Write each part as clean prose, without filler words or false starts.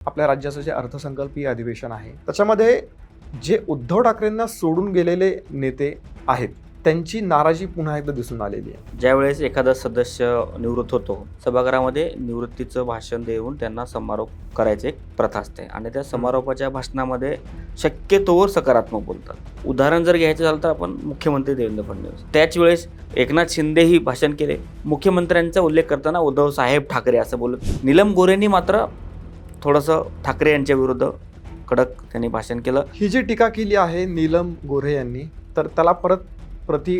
आपल्या राज्याचं जे अर्थसंकल्पीय अधिवेशन आहे त्याच्यामध्ये जे उद्धव ठाकरेंना सोडून गेलेले नेते आहेत त्यांची नाराजी पुन्हा एकदा दिसून आलेली आहे. ज्यावेळेस एखादा सदस्य निवृत्त होतो, सभागृहामध्ये निवृत्तीचं भाषण देऊन त्यांना समारोप करायची एक प्रथा असते आणि त्या समारोपाच्या भाषणामध्ये शक्यतोवर सकारात्मक बोलतात. उदाहरण जर घ्यायचं झालं तर आपण मुख्यमंत्री देवेंद्र फडणवीस, त्याच वेळेस एकनाथ शिंदेही भाषण केले. मुख्यमंत्र्यांचा उल्लेख करताना उद्धव साहेब ठाकरे असं बोलत. नीलम गोऱ्हेंनी मात्र थोडंसं ठाकरे यांच्या विरुद्ध कडक त्यांनी भाषण केलं. ही जी टीका केली आहे नीलम गोऱ्हे यांनी, तर त्याला परत प्रति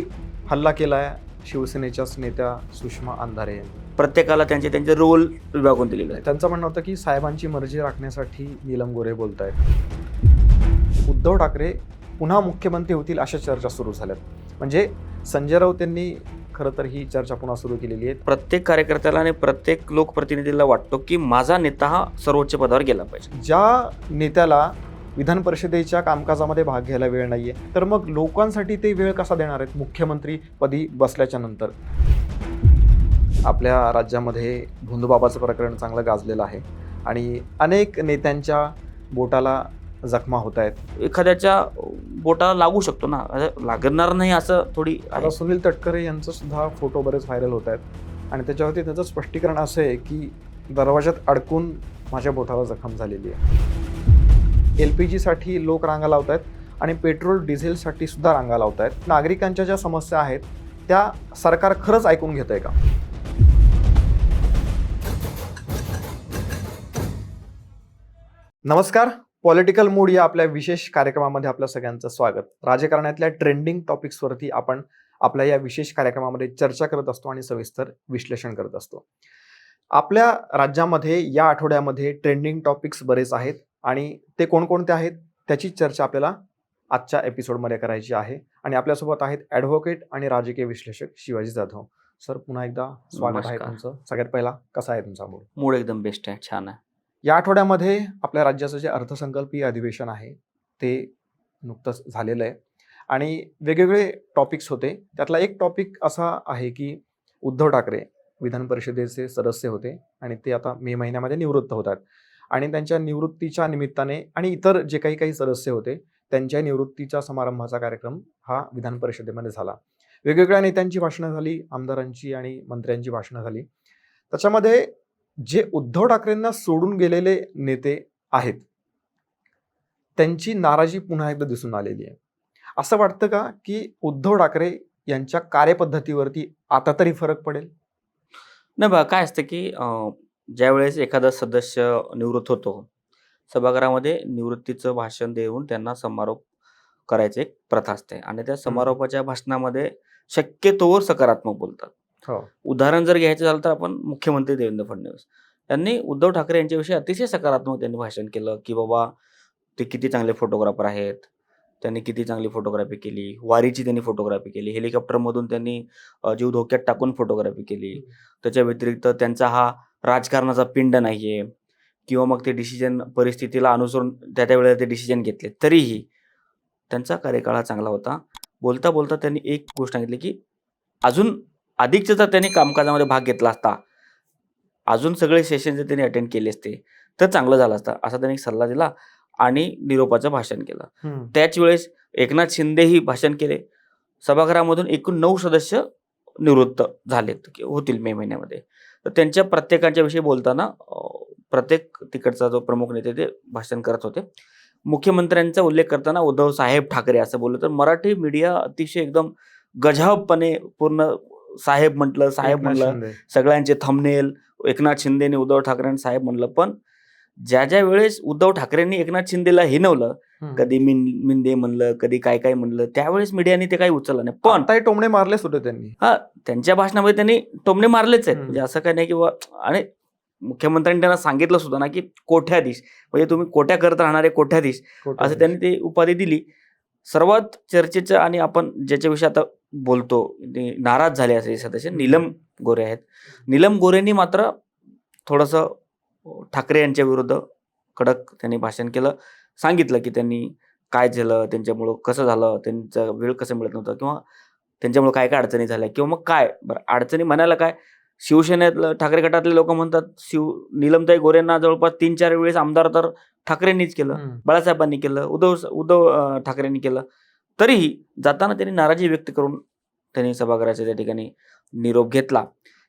हल्ला केलाय शिवसेनेच्याच नेत्या सुषमा अंधारे यांनी. प्रत्येकाला त्यांचे रोल विभागून दिलेले आहेत. त्यांचं म्हणणं होतं की साहेबांची मर्जी राखण्यासाठी नीलम गोऱ्हे बोलत आहेत. उद्धव ठाकरे पुन्हा मुख्यमंत्री होतील अशा चर्चा सुरू झाल्यात. म्हणजे संजय राऊत यांनी खरं तर ही चर्चा पुन्हा सुरू केलेली आहे. प्रत्येक कार्यकर्त्याला आणि प्रत्येक लोकप्रतिनिधीला वाटतो की माझा नेता हा सर्वोच्च पदावर गेला पाहिजे. ज्या नेत्याला विधान परिषदेच्या कामकाजामध्ये भाग घ्यायला वेळ नाहीये, तर मग लोकांसाठी ते वेळ कसा देणार आहेत मुख्यमंत्री पदी बसल्याच्या नंतर? आपल्या राज्यामध्ये भोंदूबाबाचं प्रकरण चांगलं गाजलेलं आहे आणि अनेक नेत्यांच्या बोटाला जखमा होत आहेत. एखाद्याच्या बोटाला लागू शकतो ना, लागणार नाही असं थोडी आहे. आता सुनील तटकरे यांचं सुद्धा फोटो बरेच व्हायरल होत आहेत आणि त्याच्यावरती त्याचं स्पष्टीकरण असं आहे की दरवाजात अडकून माझ्या बोटाला जखम झालेली आहे. LPG साठी लोक रांगा लावत आहेत आणि पेट्रोल डिझेलसाठी सुद्धा रांगा लावत आहेत. नागरिकांच्या ज्या समस्या आहेत त्या सरकार खरंच ऐकून घेत आहे का? नमस्कार, पॉलिटिकल मूड या आपल्या विशेष कार्यक्रमामध्ये आपल्या सगळ्यांचं स्वागत. राजकारणातल्या ट्रेंडिंग टॉपिक्सवरती आपण आपल्या या विशेष कार्यक्रमामध्ये चर्चा करत असतो आणि सविस्तर विश्लेषण करत असतो. आपल्या राज्यामध्ये या आठवड्यामध्ये ट्रेंडिंग टॉपिक्स बरेच आहेत आणि ते कोणकोणते आहेत त्याची चर्चा आपल्याला आजच्या एपिसोडमध्ये करायची आहे. आणि आपल्यासोबत आहेत ॲडव्होकेट आणि राजकीय विश्लेषक शिवाजी जाधव. सर, पुन्हा एकदा स्वागत आहे तुमचं. सगळ्यात पहिला, कसा आहे तुमचा मूड? मूड एकदम बेस्ट आहे, छान आहे. या आठवड्यामध्ये आपल्या राज्याचं जे अर्थसंकल्पीय अधिवेशन आहे ते नुकतंच झालेलं आहे आणि वेगवेगळे टॉपिक्स होते. त्यातला एक टॉपिक असा आहे की उद्धव ठाकरे विधान परिषदेचे सदस्य होते आणि ते आता मे महिन्यामध्ये निवृत्त होतात आणि त्यांच्या निवृत्तीच्या निमित्ताने आणि इतर जे काही सदस्य होते त्यांच्या निवृत्तीच्या समारंभाचा कार्यक्रम हा विधान परिषदेमध्ये झाला. वेगवेगळ्या नेत्यांची भाषणं झाली, आमदारांची आणि मंत्र्यांची भाषणं झाली. त्याच्यामध्ये जे उद्धव ठाकरेंना सोडून गेलेले नेते आहेत त्यांची नाराजी पुन्हा एकदा दिसून आलेली आहे. असं वाटतं का की उद्धव ठाकरे यांच्या कार्यपद्धतीवरती आता तरी फरक पडेल? नाही बघा, काय असतं की ज्यावेळेस एखादा सदस्य निवृत्त होतो, सभागृहामध्ये निवृत्तीचं भाषण देऊन त्यांना समारोप करायची एक प्रथा असते आणि त्या समारोपाच्या भाषणामध्ये शक्यतोवर सकारात्मक बोलतात. उदाहरण जर घ्यायचं झालं तर आपण मुख्यमंत्री देवेंद्र फडणवीस यांनी उद्धव ठाकरे यांच्याविषयी अतिशय सकारात्मक त्यांनी भाषण केलं की बाबा ते किती चांगले फोटोग्राफर आहेत, त्यांनी किती चांगली फोटोग्राफी केली, वारीची त्यांनी फोटोग्राफी केली, हेलिकॉप्टरमधून त्यांनी जीव धोक्यात टाकून फोटोग्राफी केली. त्याच्या व्यतिरिक्त त्यांचा हा राजकारणाचा पिंड नाहीये किंवा मग ते डिसिजन परिस्थितीला अनुसरून त्या वेळेला ते डिसिजन घेतले, तरीही त्यांचा कार्यकाळ हा चांगला होता. बोलता बोलता त्यांनी एक गोष्ट सांगितली की अजून अधिकचं जर त्यांनी कामकाजामध्ये भाग घेतला असता, अजून सगळे सेशन जर त्यांनी अटेंड केले असते तर चांगलं झालं असतं, असा त्यांनी एक सल्ला दिला आणि निरोपाचं भाषण केलं. त्याच वेळेस एकनाथ शिंदेही भाषण केले. सभागृहामधून एकूण 9 सदस्य निवृत्त झालेत होतील मे महिन्यामध्ये. तर त्यांच्या प्रत्येकांच्या विषयी बोलताना प्रत्येक तिकडचा जो प्रमुख नेते ते भाषण करत होते. मुख्यमंत्र्यांचा उल्लेख करताना उद्धव साहेब ठाकरे असं बोललं तर मराठी मीडिया अतिशय एकदम गजाबपणे पूर्ण साहेब म्हटलं, सगळ्यांचे थंबनेल एकनाथ शिंदेने उद्धव ठाकरेंनी साहेब म्हणलं. पण ज्या वेळेस उद्धव ठाकरेंनी एकनाथ शिंदेला हिनवलं, कधी मिंदे म्हणलं, कधी काय म्हणलं, त्यावेळेस मीडियाने ते काही उचललं नाही. पण काही टोमणे मारलेच होते त्यांनी. त्यांच्या भाषणामध्ये त्यांनी टोमणे मारलेच आहेत. म्हणजे असं काही नाही की आणि मुख्यमंत्र्यांनी त्यांना सांगितलं सुद्धा ना की कोठ्याधीश, म्हणजे तुम्ही कोठ्या करत राहणारे कोठ्याधीश, असं त्यांनी ते उपाधी दिली. सर्वात चर्चेचं आणि आपण ज्याच्याविषयी आता बोलतो नाराज झाले असे सदस्य नीलम गोऱ्हे आहेत. नीलम गोऱ्हेंनी मात्र थोडंसं ठाकरे यांच्या विरुद्ध कडक त्यांनी भाषण केलं. सांगितलं की त्यांनी काय झालं, त्यांच्यामुळं कसं झालं, त्यांचा वेळ कसं मिळत नव्हतं किंवा त्यांच्यामुळे काय काय अडचणी झाल्या किंवा मग काय बरं अडचणी म्हणायला काय, शिवसेनेतलं ठाकरे गटातले लोक म्हणतात नीलमताई गोरेंना जवळपास 3-4 वेळेस आमदार तर ठाकरेंनीच केलं, बाळासाहेबांनी केलं, उद्धव ठाकरेंनी केलं. तरीही जाताना त्यांनी नाराजी व्यक्त करून त्यांनी सभागृहाच्या त्या ठिकाणी निरोप घेतला.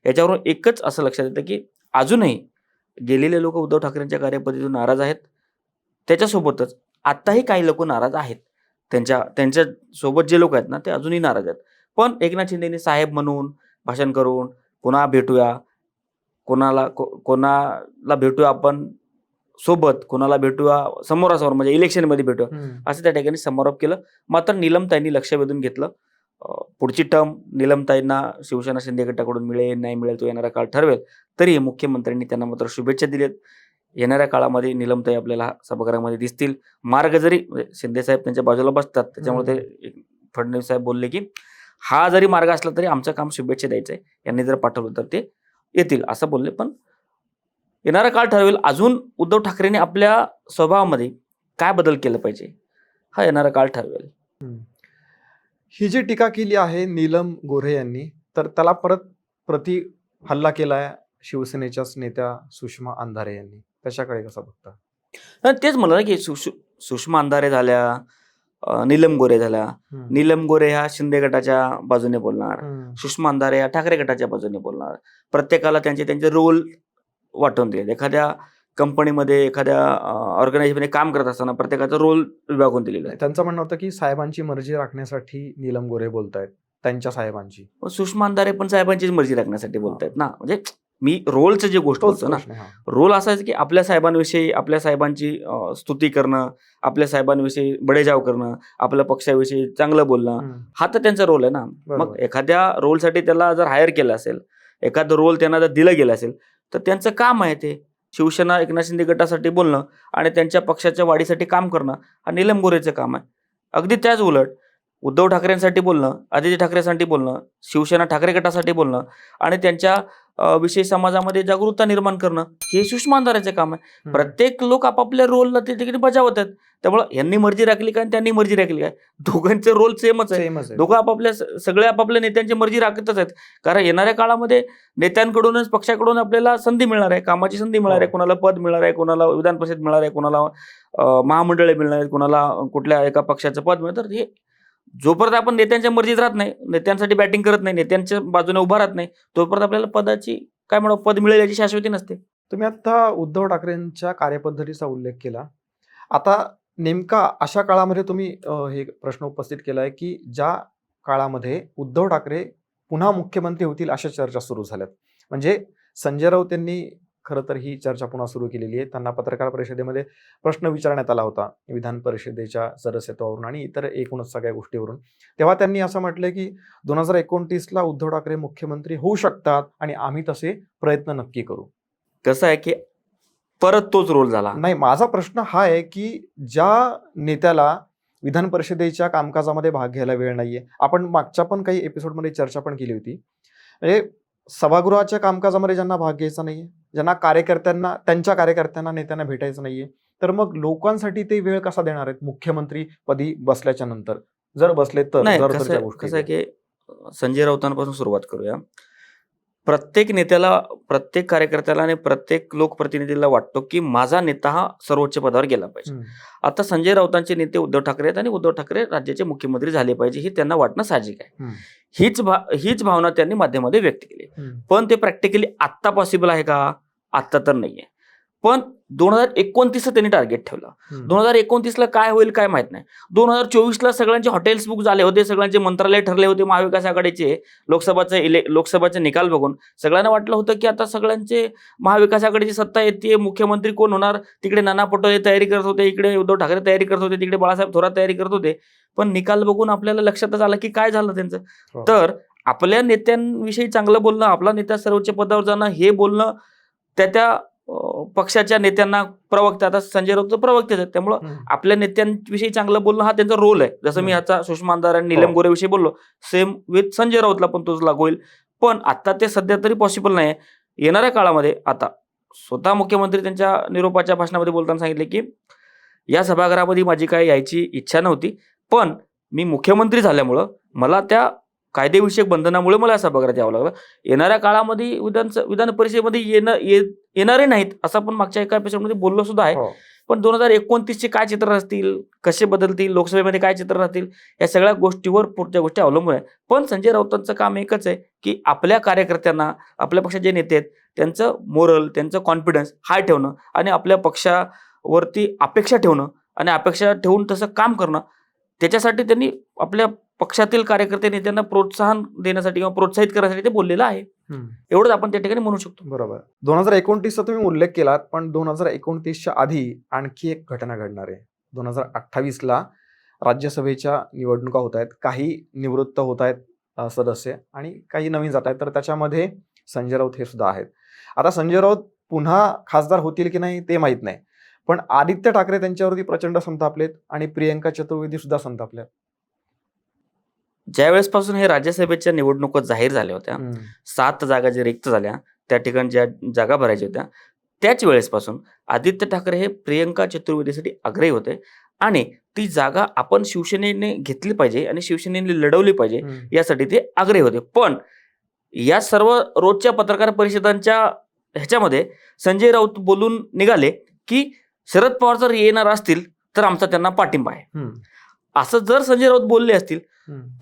याच्यावरून एकच असं लक्षात येतं की अजूनही गेलेले लोक उद्धव ठाकरेंच्या कार्यपद्धतीतून नाराज आहेत. त्याच्यासोबतच आत्ताही काही लोक नाराज आहेत. त्यांच्या सोबत जे लोक आहेत ना ते अजूनही नाराज आहेत. पण एकनाथ शिंदेनी साहेब म्हणून भाषण करून पुन्हा भेटूया, कोणाला भेटूया आपण सोबत, कोणाला भेटूया समोरासमोर म्हणजे इलेक्शनमध्ये भेटूया, असं त्या ठिकाणी समारोप केलं. मात्र नीलमताईंनी लक्ष वेधून घेतलं. पुढची टर्म नीलमताईंना शिवसेना शिंदे गटाकडून मिळेल नाही मिळेल तो येणारा काळ ठरवेल. तरी मुख्यमंत्र्यांनी त्यांना मात्र शुभेच्छा दिल्यात. येणाऱ्या काळामध्ये नीलमताई आपल्याला सभागृहामध्ये दिसतील. मार्ग जरी शिंदे साहेब त्यांच्या बाजूला बसतात त्याच्यामुळे ते फडणवीस साहेब बोलले की हा जरी मार्ग असला तरी आमचं काम शुभेच्छा द्यायचंय, यांनी जर पाठवलं तर ते येतील असं बोलले. पण येणारा काळ ठरवेल. अजून उद्धव ठाकरेंनी आपल्या स्वभावामध्ये काय बदल केलं पाहिजे हा येणारा काळ ठरवेल. ही जी टीका केली आहे नीलम गोऱ्हे यांनी, तर त्याला प्रति हल्ला केलाय शिवसेनेच्याच नेत्या सुषमा अंधारे यांनी. त्याच्याकडे कसं बघता? तेच म्हणलं ना की सुषमा अंधारे झाल्या, नीलम गोरे झाल्या. नीलम गोरे ह्या शिंदे गटाच्या बाजूने बोलणार, सुषमा अंधारे ह्या ठाकरे गटाच्या बाजूने बोलणार. प्रत्येकाला त्यांचे रोल वाटून दिले. एखाद्या कंपनीमध्ये एखाद्या ऑर्गनायझेशनमध्ये काम करत असताना प्रत्येकाचा रोल विभागून दिलेला आहे. त्यांचं म्हणणं होतं की साहेबांची मर्जी राखण्यासाठी नीलम गोरे बोलतायत, त्यांच्या साहेबांची. सुषमा अंधारे पण साहेबांचीच मर्जी राखण्यासाठी बोलतायत ना. म्हणजे मी रोलचं जे गोष्ट बोलतो ना, रोल असा आहे की आपल्या साहेबांविषयी आपल्या साहेबांची स्तुती करणं, आपल्या साहेबांविषयी बडेजाव करणं, आपल्या पक्षाविषयी चांगलं बोलणं, हा तर त्यांचा रोल आहे ना. मग एखाद्या रोलसाठी त्याला जर हायर केलं असेल, एखादं रोल त्यांना जर दिलं गेलं असेल तर त्यांचं काम आहे ते शिवसेना एकनाथ शिंदे गटासाठी बोलणं आणि त्यांच्या पक्षाच्या वाढीसाठी काम करणं हा नीलम गोरेचं काम आहे. अगदी त्याच उलट उद्धव ठाकरेंसाठी बोलणं, आदित्य ठाकरेंसाठी बोलणं, शिवसेना ठाकरे गटासाठी बोलणं आणि त्यांच्या विषयी समाजामध्ये जागरूकता निर्माण करणं हे सुषमा अंधारेचं काम आहे. प्रत्येक लोक आपापल्या रोलला ते ठिकाणी बजावत आहेत. त्यामुळे यांनी मर्जी राखली काय त्यांनी मर्जी राखली काय, दोघांचे रोल सेमच आहे. दोघं सगळे आपापल्या नेत्यांची मर्जी राखतच आहेत. कारण येणाऱ्या काळामध्ये नेत्यांकडूनच पक्षाकडून आपल्याला संधी मिळणार आहे, कामाची संधी मिळणार आहे. कोणाला पद मिळणार आहे, कोणाला विधान परिषद मिळणार आहे, कोणाला महामंडळे मिळणार आहेत, कोणाला कुठल्या एका पक्षाचं पद मिळतं. हे जोपर्यंत आपण नेत्यांच्या मर्जीत राहत नाही, नेत्यांसाठी बॅटिंग करत नाही, नेत्यांच्या बाजूने उभा राहत नाही, तोपर्यंत आपल्याला पदाची पद मिळेल याची शाश्वती नसते. तुम्ही आता उद्धव ठाकरेंच्या कार्यपद्धतीचा उल्लेख केला. आता नेमका अशा काळामध्ये तुम्ही हे प्रश्न उपस्थित केलाय की ज्या काळामध्ये उद्धव ठाकरे पुन्हा मुख्यमंत्री होतील अशा चर्चा सुरू झाल्यात. म्हणजे संजय राऊत यांनी खरं तर ही चर्चा पुन्हा सुरू केलेली आहे. त्यांना पत्रकार परिषदेमध्ये प्रश्न विचारण्यात आला होता विधान परिषदेच्या सदस्यत्वावरून आणि इतर एकूणच सगळ्या गोष्टीवरून. तेव्हा त्यांनी असं म्हटलं की 2029ला उद्धव ठाकरे मुख्यमंत्री होऊ शकतात आणि आम्ही तसे प्रयत्न नक्की करू. कसं आहे की परत तोच रोल झाला. नाही, माझा प्रश्न हा आहे की ज्या नेत्याला विधान परिषदेच्या कामकाजामध्ये भाग घ्यायला वेळ नाहीये, आपण मागच्या पण काही एपिसोडमध्ये चर्चा पण केली होती, म्हणजे सभागृहाच्या कामकाजामध्ये ज्यांना भाग घ्यायचा नाहीये, ज्यांना त्यांच्या कार्यकर्त्यांना नेत्यांना भेटायचं नाहीये, तर मग लोकांसाठी ते वेळ कसा देणार आहेत मुख्यमंत्री पदी बसल्याच्या नंतर, जर बसले तर? कसं आहे की संजय राऊतांपासून सुरुवात करूया. प्रत्येक नेत्याला, प्रत्येक कार्यकर्त्याला आणि प्रत्येक लोकप्रतिनिधीला वाटतो की माझा नेता हा सर्वोच्च पदावर गेला पाहिजे. आता संजय राऊतांचे नेते उद्धव ठाकरे आहेत आणि उद्धव ठाकरे राज्याचे मुख्यमंत्री झाले पाहिजे हे त्यांना वाटणं साहजिक आहे. हीच भावना त्यांनी माध्यमामध्ये व्यक्त केली. पण ते प्रॅक्टिकली आत्ता पॉसिबल आहे का? आत्ता तर नाहीये. पण 2029 त्यांनी टार्गेट ठेवलं. 2029ला काय होईल काय माहित नाही. 2024ला सगळ्यांचे हॉटेल्स बुक झाले होते, सगळ्यांचे मंत्रालय ठरले होते. महाविकास आघाडीचे लोकसभाचे निकाल बघून सगळ्यांना वाटलं होतं की आता सगळ्यांचे महाविकास आघाडीची सत्ता येते, मुख्यमंत्री कोण होणार. तिकडे नाना पटोले तयारी करत होते, इकडे उद्धव ठाकरे तयारी करत होते, तिकडे बाळासाहेब थोरात तयारी करत होते. पण निकाल बघून आपल्याला लक्षातच आलं की काय झालं त्यांचं. तर आपल्या नेत्यांविषयी चांगलं बोलणं, आपला नेता सर्वोच्च पदावर जाणं हे बोलणं त्या पक्षाच्या नेत्यांना प्रवक्ते, आता संजय राऊत प्रवक्तेच आहेत, त्यामुळं आपल्या नेत्यांविषयी चांगलं बोलणं हा त्यांचा रोल आहे. जसं मी आता सुषमा अंधारे आणि नीलम गोरे विषयी बोललो, सेम विथ संजय राऊतला पण तोच लागू होईल. पण आता ते सध्या तरी पॉसिबल नाही. येणाऱ्या काळामध्ये आता स्वतः मुख्यमंत्री त्यांच्या निरोपाच्या भाषणामध्ये बोलताना सांगितले की या सभागृहामध्ये माझी काही यायची इच्छा नव्हती, पण मी मुख्यमंत्री झाल्यामुळं मला त्या कायदेविषयक बंधनामुळे मला सभागृहात यावं लागलं. येणाऱ्या काळामध्ये विधान परिषदेमध्ये येणारे नाहीत असं आपण मागच्या एका एपिसोडमध्ये बोललो सुद्धा आहे. हो. पण 2029चे काय चित्र असतील, कसे बदलतील, लोकसभेमध्ये काय चित्र राहतील, या सगळ्या गोष्टीवर पुढच्या गोष्टी अवलंबून आहे. पण संजय राऊतांचं काम एकच आहे की आपल्या कार्यकर्त्यांना, आपल्या पक्षाचे जे नेते आहेत त्यांचं मोरल, त्यांचं कॉन्फिडन्स हाय ठेवणं आणि आपल्या पक्षावरती अपेक्षा ठेवणं आणि अपेक्षा ठेवून तसं काम करणं. त्याच्यासाठी त्यांनी आपल्या पक्षातील कार्यकर्ते नेत्यांना प्रोत्साहन देण्यासाठी किंवा प्रोत्साहित करण्यासाठी ते बोललेलं आहे. एवढंच आपण त्या ठिकाणी म्हणू शकतो. बरोबर. 2029चा तुम्ही उल्लेख केलात, पण 2029च्या आधी आणखी एक घटना घडणार आहे. 2028ला राज्यसभेच्या निवडणुका होत आहेत. काही निवृत्त होत आहेत सदस्य आणि काही नवीन जात आहेत. तर त्याच्यामध्ये संजय राऊत हे सुद्धा आहेत. आता संजय राऊत पुन्हा खासदार होतील की नाही ते माहीत नाही, पण आदित्य ठाकरे त्यांच्यावरती प्रचंड संतापलेत आणि प्रियंका चतुर्वेदी सुद्धा संतापल्यात. ज्यावेळेसपासून हे राज्यसभेच्या निवडणुका जाहीर झाल्या होत्या, 7 जागा ज्या रिक्त झाल्या, त्या ठिकाणी ज्या जागा भरायच्या होत्या, त्याच वेळेसपासून आदित्य ठाकरे हे प्रियंका चतुर्वेदीसाठी आग्रही होते आणि ती जागा आपण शिवसेनेने घेतली पाहिजे आणि शिवसेनेने लढवली पाहिजे यासाठी ते आग्रही होते. पण या सर्व रोजच्या पत्रकार परिषदांच्या ह्याच्यामध्ये संजय राऊत बोलून निघाले की शरद पवार जर येणार असतील तर आमचा त्यांना पाठिंबा आहे. असं जर संजय राऊत बोलले असतील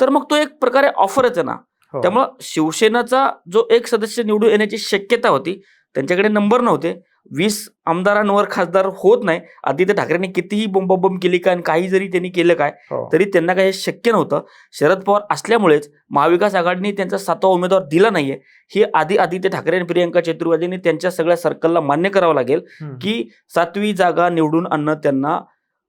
तर मग तो एक प्रकारे ऑफरच आहे ना. हो. त्यामुळं शिवसेनेचा जो एक सदस्य निवडून येण्याची शक्यता होती, त्यांच्याकडे नंबर नव्हते. 20 आमदारांवर खासदार होत नाही. आदित्य ठाकरेंनी कितीही बोंबाबोंब केली काय आणि काही जरी त्यांनी केलं काय हो. तरी त्यांना काही शक्य नव्हतं. शरद पवार असल्यामुळेच महाविकास आघाडीने त्यांचा 7वा उमेदवार दिला नाहीये. हे आधी आदित्य ठाकरे आणि प्रियंका चतुर्वेदीने त्यांच्या सगळ्या सर्कलला मान्य करावं लागेल की 7वी जागा निवडून आणणं त्यांना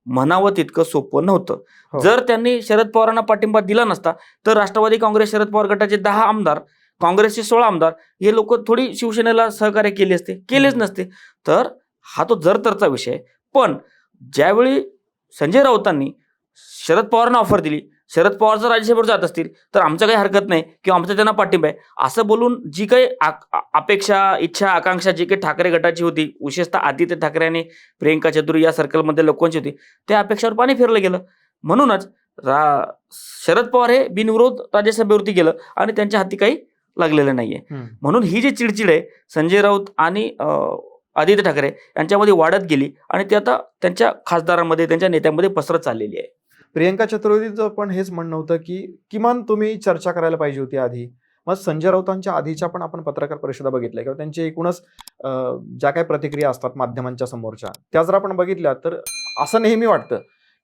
म्हणावं तितकं सोपं नव्हतं. हो. जर त्यांनी शरद पवारांना पाठिंबा दिला नसता तर राष्ट्रवादी काँग्रेस शरद पवार गटाचे 10 आमदार, काँग्रेसचे 16 आमदार हे लोक थोडी शिवसेनेला सहकार्य केलेच नसते. तर हा तो जर तरचा विषय. पण ज्यावेळी संजय राऊतांनी शरद पवारांना ऑफर दिली, शरद पवार जर राज्यसभेवर जात असतील तर आमचं काही हरकत नाही किंवा आमचा त्यांना पाठिंबा आहे असं बोलून जी काही अपेक्षा, इच्छा, आकांक्षा जी काही ठाकरे गटाची होती, विशेषतः आदित्य ठाकरे आणि प्रियंका चतुर्वेदी या सर्कलमध्ये लोकांची होती, त्या अपेक्षावर पाणी फिरलं गेलं. म्हणूनच शरद पवार हे बिनविरोध राज्यसभेवरती गेलं आणि त्यांच्या हाती काही लागलेलं नाहीये. म्हणून ही जी चिडचिड आहे संजय राऊत आणि आदित्य ठाकरे यांच्यामध्ये वाढत गेली आणि ती आता त्यांच्या खासदारांमध्ये, त्यांच्या नेत्यांमध्ये पसरत चाललेली आहे. प्रियंका चतुर्वेदीचं पण हेच म्हणणं होतं की किमान तुम्ही चर्चा करायला पाहिजे होती आधी. मग संजय राऊतांच्या आधीच्या पण आपण पत्रकार परिषदा बघितल्या किंवा त्यांची एकूणच ज्या काही प्रतिक्रिया असतात माध्यमांच्या समोरच्या, त्या जर आपण बघितल्या तर असं नेहमी वाटतं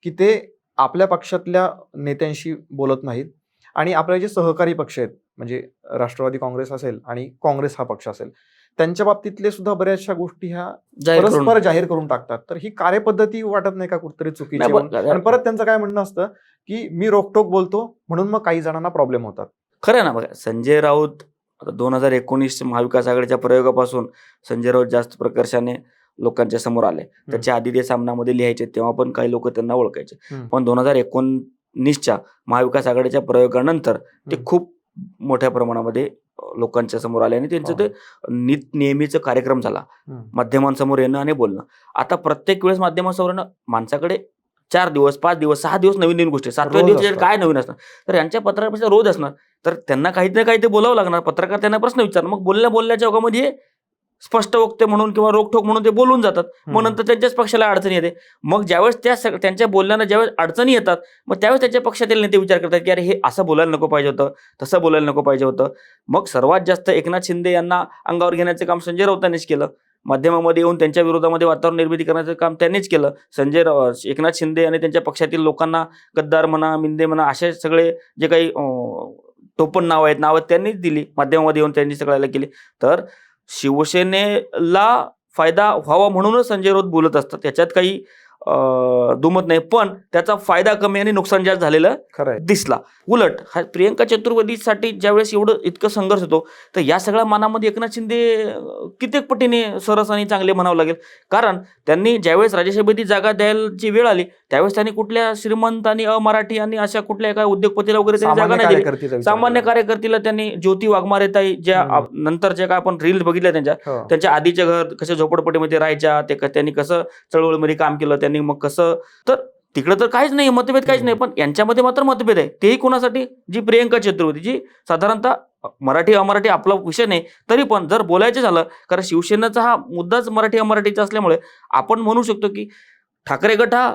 की ते आपल्या पक्षातल्या नेत्यांशी बोलत नाहीत आणि आपले जे सहकारी पक्ष आहेत म्हणजे राष्ट्रवादी काँग्रेस असेल आणि काँग्रेस हा पक्ष असेल त्यांच्या बाबतीतले सुद्धा बऱ्याचशा गोष्टी ह्या परस्पर जाहीर करून टाकतात. तर ही कार्यपद्धती वाटत नाही का कुठेतरी चुकीची? आणि परत त्यांचं काय म्हणणं असतं की मी रोकटोक बोलतो म्हणून मग काही जणांना प्रॉब्लेम होतात. खरं ना. बघा, संजय राऊत आता 2019 महाविकास आघाडीच्या प्रयोगापासून संजय राऊत जास्त प्रकर्षाने लोकांच्या समोर आले. त्याच्या आधी ते सामनामध्ये लिहायचे तेव्हा पण काही लोक त्यांना ओळखायचे. पण 2019च्या महाविकास आघाडीच्या प्रयोगानंतर ते खूप मोठ्या प्रमाणामध्ये लोकांच्या समोर आले आणि त्यांचं ते नेहमीचा कार्यक्रम झाला, माध्यमांसमोर येणं आणि बोलणं. आता प्रत्येक वेळेस माध्यमांसमोर येणं, माणसाकडे 4 दिवस, 5 दिवस, 6 दिवस नवीन गोष्टी, 7व्या दिवस काय नवीन असणार. तर यांच्या पत्रकारांपेक्षा रोज असणार. तर त्यांना काही ना काही ते बोलावं लागणार. पत्रकार त्यांना प्रश्न विचारणार. मग बोलण्याच्या ओघामध्ये स्पष्ट वक्ते म्हणून किंवा रोखठोक म्हणून ते बोलून जातात. मग नंतर त्यांच्याच पक्षाला अडचणी येते. मग ज्यावेळेस त्यांच्या बोलण्यानं ज्यावेळेस अडचणी येतात मग त्यावेळेस त्यांच्या पक्षातील नेते विचार करतात की अरे हे असं बोलायला नको पाहिजे होतं, तसं बोलायला नको पाहिजे होतं. मग सर्वात जास्त एकनाथ शिंदे यांना अंगावर घेण्याचं काम संजय राऊतांनीच केलं. माध्यमामध्ये येऊन त्यांच्या विरोधामध्ये वातावरण निर्मिती करण्याचं काम त्यांनीच केलं. एकनाथ शिंदे आणि त्यांच्या पक्षातील लोकांना गद्दार म्हणा, मिंदे म्हणा, असे सगळे जे काही टोपण नावं त्यांनीच दिली. माध्यमामध्ये येऊन त्यांनी सगळ्याला केली. तर शिवसेनेला फायदा व्हावा म्हणूनच संजय राऊत बोलत असतात, त्याच्यात काही दुमत नाही. पण त्याचा फायदा कमी आणि नुकसान जास्त झालेलं दिसला. उलट हा प्रियंका चतुर्वेदीसाठी ज्यावेळेस इतकं संघर्ष होतो तर या सगळ्या मानामध्ये एकनाथ शिंदे कित्येक पटीने सरस आणि चांगले म्हणावं लागेल. कारण त्यांनी ज्यावेळेस राज्यसभेची जागा द्यायची वेळ आली त्यावेळेस त्यांनी कुठल्या श्रीमंत आणि अमराठी आणि अशा कुठल्या एका उद्योगपतीला वगैरे त्यांनी जागा नाही दिली. सामान्य कार्यकर्त्याला त्यांनी ज्योती वाघमारे ताई ज्या नंतर जे काय आपण रील्स बघितल्या त्यांच्या आधीचे घर कसे झोपडपट्टीमध्ये राहायच्या, त्यांनी कसं चळवळीमध्ये काम केलं, त्यांनी मग कसं, तर तिकडे तर काहीच नाही, मतभेद काहीच नाही, पण यांच्यामध्ये मात्र मतभेद आहे. तेही कोणासाठी? जी प्रियंका चतुर्वेदी, जी साधारणतः मराठी अमराठी आपला विषय नाही, तरी पण जर बोलायचं झालं, कारण शिवसेनेचा हा मुद्दाच मराठी अमराठीचा असल्यामुळे आपण म्हणू शकतो की ठाकरे गट हा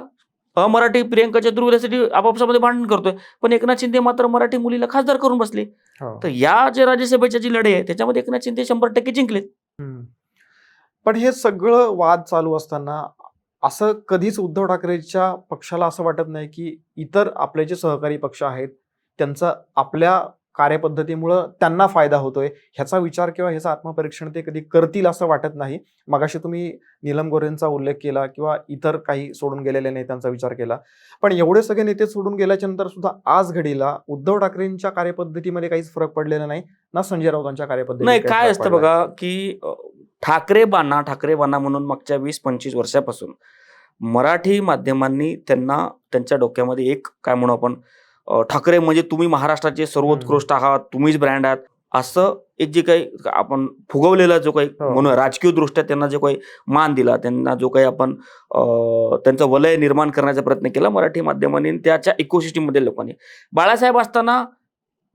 अमराठी प्रियंका चतुर्वेदीसाठी आपापसामध्ये भांडण करतोय, पण एकनाथ शिंदे मात्र मराठी मुलीला खासदार करून बसले. हो. तर या जे राज्यसभेच्या जी लढाई आहे त्याच्यामध्ये एकनाथ शिंदे 100% जिंकलेत. पण हे सगळं वाद चालू असताना असं कधीच उद्धव ठाकरेच्या पक्षाला असं वाटत नाही की इतर आपले जे सहकारी पक्ष आहेत त्यांचा आपल्या कार्यपद्धतीमुळं त्यांना फायदा होतोय, ह्याचा विचार किंवा ह्याचं आत्मपरीक्षण ते कधी करतील असं वाटत नाही. मगाशी तुम्ही नीलम गोऱ्हेंचा उल्लेख केला किंवा इतर काही सोडून गेलेल्या नेत्यांचा विचार केला, पण एवढे सगळे नेते सोडून गेल्याच्या नंतर सुद्धा आज घडीला उद्धव ठाकरेंच्या कार्यपद्धतीमध्ये काहीच फरक पडलेला नाही, ना संजय राऊतांच्या कार्यपद्धतीत नाही, काही काय फरक असतं पडलाय. बघा की ठाकरे बाणा म्हणून मागच्या 20-25 वर्षापासून मराठी माध्यमांनी त्यांना त्यांच्या डोक्यामध्ये एक काय म्हणू आपण, ठाकरे म्हणजे तुम्ही महाराष्ट्राचे सर्वोत्कृष्ट आहात, तुम्हीच ब्रँड आहात, असं एक जे काही आपण फुगवलेला जो काही हो. म्हणून राजकीय दृष्ट्या त्यांना जो काही मान दिला, त्यांना जो काही आपण त्यांचं वलय निर्माण करण्याचा प्रयत्न केला मराठी माध्यमांनी आणि त्याच्या इकोसिस्टीममध्ये लोकांनी. बाळासाहेब असताना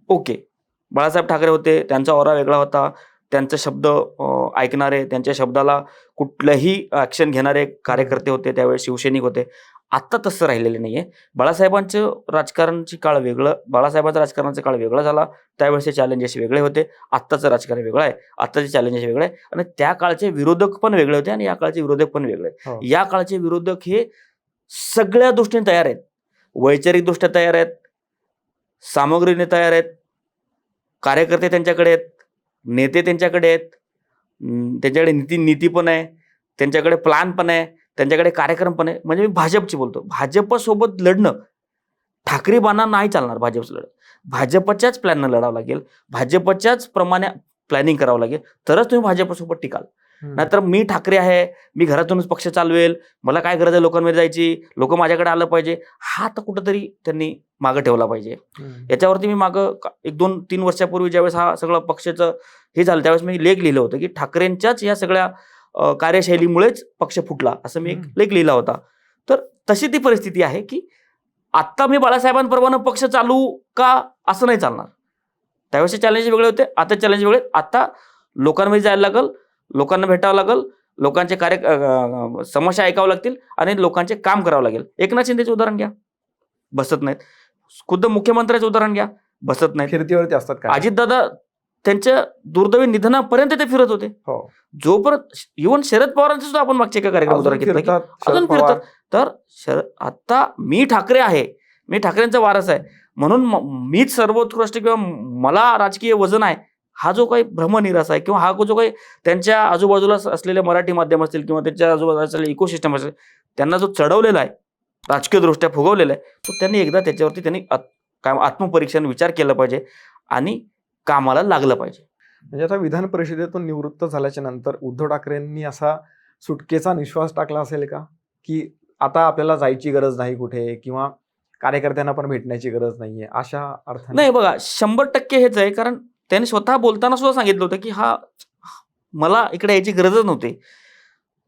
ओके, बाळासाहेब ठाकरे होते, त्यांचा ऑरा वेगळा होता, त्यांचे शब्द ऐकणारे, त्यांच्या शब्दाला कुठलंही ऍक्शन घेणारे कार्यकर्ते होते, त्यावेळेस शिवसैनिक होते. आत्ता तसं राहिलेलं नाहीये. बाळासाहेबांचं राजकारणाची काळ वेगळं, बाळासाहेबांचा राजकारणाचा काळ वेगळा झाला, त्यावेळेसचे चॅलेंजेस वेगळे होते. आत्ताचं राजकारण वेगळं आहे, आत्ताचे चॅलेंजेस वेगळे आहे आणि त्या काळचे विरोधक पण वेगळे होते आणि या काळचे विरोधक पण वेगळे आहेत. हो. या काळचे विरोधक हे सगळ्या दृष्टीने तयार आहेत, वैचारिकदृष्ट्या तयार आहेत, सामग्रीने तयार आहेत, कार्यकर्ते त्यांच्याकडे आहेत, नेते त्यांच्याकडे आहेत, त्यांच्याकडे नीती पण आहे, त्यांच्याकडे प्लॅन पण आहे, त्यांच्याकडे कार्यक्रम पण आहे. म्हणजे मी भाजपची बोलतो, भाजपसोबत लढणं ठाकरे बाणा नाही चालणार. भाजपचं लढत भाजपच्याच प्लॅननं लढावं लागेल, भाजपच्याच प्रमाणे प्लॅनिंग करावं लागेल, तरच तुम्ही भाजपसोबत टिकाल. नाहीतर मी ठाकरे आहे, मी घरातूनच पक्ष चालवेल, मला काय गरज आहे लोकांमध्ये जायची, लोक माझ्याकडे आलं पाहिजे, हा तर कुठंतरी त्यांनी मागं ठेवला पाहिजे. याच्यावरती मी मागं 1-2-3 वर्षापूर्वी ज्यावेळेस हा सगळं पक्षाचं हे झालं त्यावेळेस मी लेख लिहिलं होतं की ठाकरेंच्याच या सगळ्या कार्यशैलीमुळेच पक्ष फुटला, असं मी एक लेख लिहिला होता. तर तशी ती परिस्थिती आहे की आत्ता मी बाळासाहेबांप्रमाणे पक्ष चालू का असं नाही चालणार. त्यावेळेस चॅलेंज वेगळे होते, आता चॅलेंज वेगळे. आता लोकांमध्ये जायला लागल, लोकांना भेटावं लागल, लोकांचे समस्या ऐकावं लागतील आणि लोकांचे काम करावं लागेल. एकनाथ शिंदेचे उदाहरण घ्या, बसत नाहीत. खुद्द मुख्यमंत्र्याचं उदाहरण घ्या, बसत नाहीत. फिरतीवरती असतात काय. अजितदादा त्यांच्या दुर्दैवी निधनापर्यंत ते फिरत होते. हो. जोपर्यंत इव्हन शरद पवारांचं सुद्धा आपण मागच्या एका कार्यक्रम उदाहरण घेतलं की अजून फिरतात. तर आता मी ठाकरे आहे, मी ठाकरेंचा वारस आहे म्हणून मीच सर्वोत्कृष्ट किंवा मला राजकीय वजन आहे, हा जो काही भ्रमनिरास आहे किंवा हा जो काही त्यांच्या आजूबाजूला असलेले मराठी माध्यम असतील किंवा त्यांच्या आजूबाजूला असलेले इकोसिस्टम असेल, त्यांना जो चढवलेला आहे, राजकीयदृष्ट्या फुगवलेला आहे, तो त्यांनी एकदा त्याच्यावरती त्यांनी आत्मपरीक्षण विचार केला पाहिजे आणि कामाला लागलं पाहिजे. म्हणजे आता विधान परिषदेतून निवृत्त झाल्याच्या नंतर उद्धव ठाकरेंनी असा सुटकेचा निश्वास टाकला असेल का की आता आपल्याला जायची गरज नाही कुठे किंवा कार्यकर्त्यांना पण भेटण्याची गरज नाहीये, अशा अर्थाने? नाही बघा, 100% हेच आहे. कारण त्यांनी स्वतः बोलताना सुद्धा सांगितलं होतं की मला इकडे यायची गरजच नव्हती,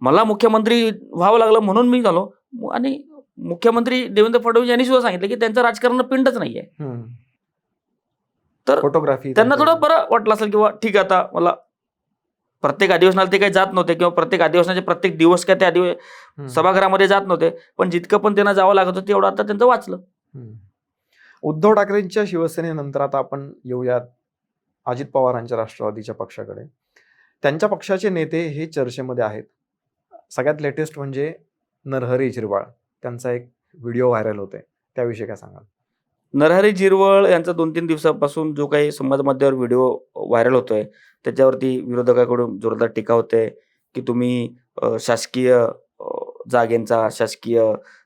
मला मुख्यमंत्री व्हावं लागलं म्हणून मी झालो. आणि मुख्यमंत्री देवेंद्र फडणवीस यांनी सुद्धा सांगितलं की त्यांचं राजकारण पिंडच नाहीये. तर फोटोग्राफी त्यांना थोडं बरं वाटलं असेल किंवा ठीक आहे, आता मला प्रत्येक अधिवेशनाला ते काही जात नव्हते किंवा प्रत्येक अधिवेशनाचे प्रत्येक दिवस काय त्या सभागृहामध्ये जात नव्हते, पण जितकं पण त्यांना जावं लागत होतं तेवढं आता त्यांचं वाचलं. उद्धव ठाकरेंच्या शिवसेनेनंतर आता आपण येऊयात अजित पवारांच्या राष्ट्रवादीच्या पक्षाकडे. त्यांच्या पक्षाचे नेते हे चर्चेमध्ये आहेत. सगळ्यात लेटेस्ट म्हणजे नरहरी झिरवाळ, त्यांचा एक व्हिडिओ व्हायरल होतोय, त्याविषयी काय सांगाल? नरहरी झिरवळ यांचा 2-3 दिवसापासून जो काही समाज माध्यमावर व्हिडिओ व्हायरल होतोय त्याच्यावरती विरोधकाकडून जोरदार टीका होते की तुम्ही शासकीय जागेंचा, शासकीय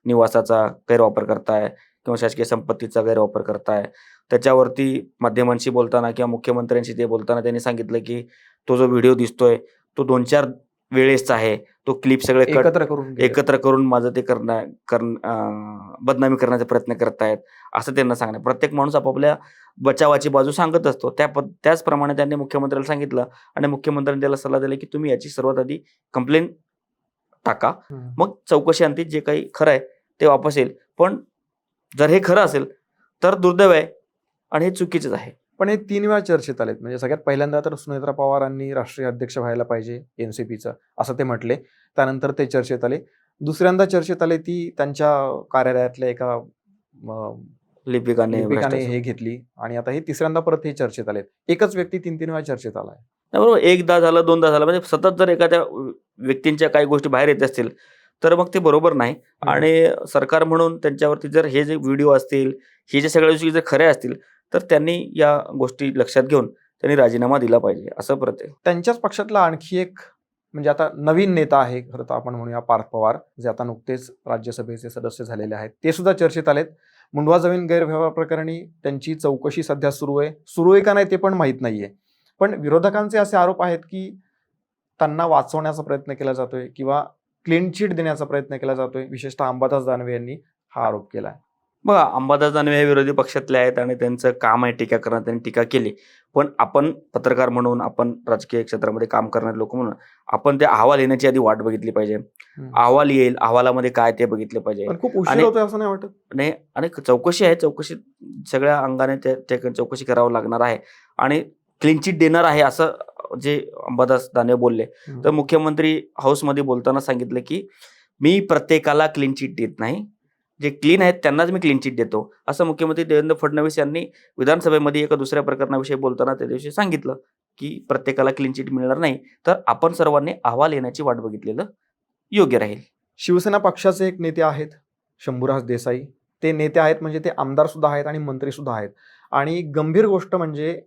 निवासाचा गैरवापर करताय किंवा शासकीय संपत्तीचा गैरवापर करताय. त्याच्यावरती माध्यमांशी बोलताना किंवा मुख्यमंत्र्यांशी ते बोलताना त्यांनी सांगितलं की तो जो व्हिडिओ दिसतोय तो 2-4 वेळेसचा आहे, तो क्लिप सगळे एकत्र करून माझं ते बदनामी करण्याचा प्रयत्न करतायत असं त्यांना सांगणं. प्रत्येक माणूस आपापल्या बचावाची बाजू सांगत असतो, त्याचप्रमाणे त्यांनी मुख्यमंत्र्याला सांगितलं आणि मुख्यमंत्र्यांनी त्याला सल्ला दिला की तुम्ही याची सर्वात आधी कंप्लेंट टाका, मग चौकशी अंती जे काही खरं आहे ते वापस येईल, पण जर हे खरं असेल तर दुर्दैव आहे आणि हे चुकीचंच आहे. पण हे 3 वेळा चर्चेत आलेत. म्हणजे सगळ्यात पहिल्यांदा तर सुनेत्रा पवारांनी राष्ट्रीय अध्यक्ष व्हायला पाहिजे एनसीपीचं, असं ते म्हटले. त्यानंतर ते चर्चेत आले. दुसऱ्यांदा चर्चेत आले ती त्यांच्या कार्यालयातल्या एका लिपिकाने लिपिकाने हे घेतली आणि आता हे तिसऱ्यांदा परत हे चर्चेत आलेत. एकच व्यक्ती 3-3 वेळा चर्चेत आलाय. बरोबर, एकदा झालं, दोनदा झालं, म्हणजे सतत जर एखाद्या व्यक्तींच्या काही गोष्टी बाहेर येत असतील तर मग ते बरोबर नाही. आणि सरकार म्हणून त्यांच्यावरती जर हे जे व्हिडिओ असतील, हे जे सगळ्या गोष्टी जर खऱ्या असतील तर त्यांनी या गोष्टी लक्षात घेऊन त्यांनी राजीनामा दिला पाहिजे असं प्रत्येक. त्यांच्याच पक्षातला आणखी एक म्हणजे आता नवीन नेता आहे खरं तर आपण म्हणूया पार्थ पवार, जे आता नुकतेच राज्यसभेचे सदस्य झालेले आहेत. ते सुद्धा चर्चेत आलेत. मुंडवा जमीन गैरव्यवहार प्रकरणी त्यांची चौकशी सध्या सुरू आहे का नाही ते पण माहीत नाहीये. पण विरोधकांचे असे आरोप आहेत की त्यांना वाचवण्याचा प्रयत्न केला जातोय किंवा क्लीन चिट देण्याचा प्रयत्न केला जातोय. विशेषतः अंबादास दानवे यांनी हा आरोप केलाय. बघा, अंबादास दानवे हे विरोधी पक्षातले आहेत आणि त्यांचं काम आहे टीका करणं, त्यांनी टीका केली. पण आपण पत्रकार म्हणून, आपण राजकीय क्षेत्रामध्ये काम करणारे लोक म्हणून आपण त्या अहवाल येण्याची आधी वाट बघितली पाहिजे. अहवाल येईल, अहवालामध्ये काय ते बघितले पाहिजे. पण खूप उशीर होतोय असं नाही वाटत? नाही, आणि चौकशी आहे, चौकशी सगळ्या अंगाने त्या चौकशी करावं लागणार आहे आणि क्लीन चिट देणार आहे असं जे अंबादास दानवे बोलले. तर मुख्यमंत्री हाऊसमध्ये बोलताना सांगितलं की मी प्रत्येकाला क्लीन चिट देत नाही, जे क्लीन आहेत त्यांनाच मी क्लीन चिट देतो, असं मुख्यमंत्री देवेंद्र फडणवीस यांनी विधानसभेमध्ये एका दुसऱ्या प्रकरणाविषयी बोलताना त्या दिवशी सांगितलं की प्रत्येकाला क्लीन चिट मिळणार नाही, तर आपण सर्वांनी अहवाल येण्याची वाट बघितलेलं योग्य राहील. शिवसेना पक्षाचे एक नेते आहेत शंभूराज देसाई. ते नेते आहेत म्हणजे ते आमदार सुद्धा आहेत आणि मंत्री सुद्धा आहेत. आणि गंभीर गोष्ट म्हणजे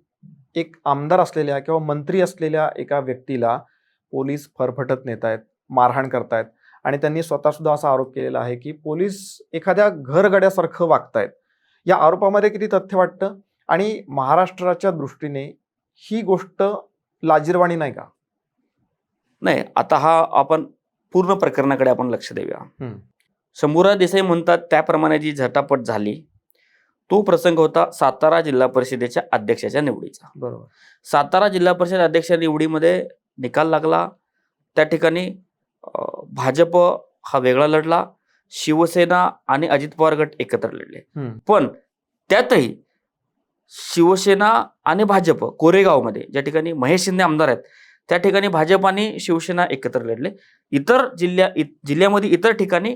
एक आमदार असलेल्या किंवा मंत्री असलेल्या एका व्यक्तीला पोलीस फरफटत नेत आहेत, मारहाण करतायत. आणि त्यांनी स्वतः सुद्धा असा आरोप केलेला आहे की पोलीस एखाद्या घरगड्यासारखं वागतायत. या आरोपामध्ये किती तथ्य वाटतं आणि महाराष्ट्राच्या दृष्टीने ही गोष्ट लाजिरवाणी नाही का? नाही, आता हा आपण पूर्ण प्रकरणाकडे आपण लक्ष देऊया. शंभूराज देसाई म्हणतात त्याप्रमाणे जी झटापट झाली तो प्रसंग होता सातारा जिल्हा परिषदेच्या अध्यक्षाच्या निवडीचा. बरोबर. सातारा जिल्हा परिषद अध्यक्ष निवडीमध्ये निकाल लागला. त्या ठिकाणी भाजप हा वेगळा लढला, शिवसेना आणि अजित पवार गट एकत्र लढले. पण त्यातही शिवसेना आणि भाजप कोरेगावमध्ये ज्या ठिकाणी महेश शिंदे आमदार आहेत त्या ठिकाणी भाजप आणि शिवसेना एकत्र लढले. इतर जिल्ह्यामध्ये इतर ठिकाणी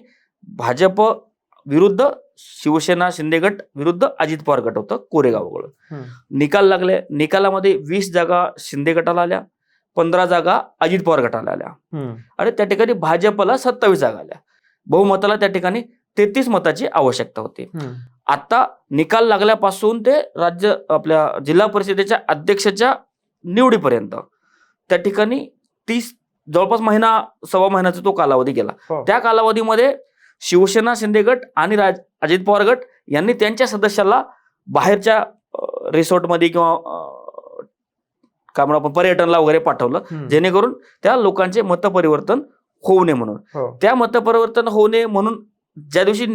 भाजप विरुद्ध शिवसेना शिंदे गट विरुद्ध अजित पवार गट होतं कोरेगावकडं. निकाल लागले. निकालामध्ये 20 जागा शिंदे गटाला आल्या, 15 जागा अजित पवार गटाला आल्या आणि त्या ठिकाणी भाजपला 27 जागा आल्या. बहुमताला त्या ठिकाणी 33 मताची आवश्यकता होती. आता निकाल लागल्यापासून ते आपल्या जिल्हा परिषदेच्या अध्यक्षाच्या निवडीपर्यंत त्या ठिकाणी जवळपास सव्वा महिन्याचा तो कालावधी गेला. त्या कालावधीमध्ये शिवसेना शिंदे गट आणि अजित पवार गट यांनी त्यांच्या सदस्याला बाहेरच्या रिसॉर्टमध्ये किंवा काय म्हणून आपण पर्यटनला वगैरे पाठवलं, जेणेकरून त्या लोकांचे मतपरिवर्तन होऊ नये म्हणून. त्या मतपरिवर्तन होऊ नये म्हणून ज्या दिवशी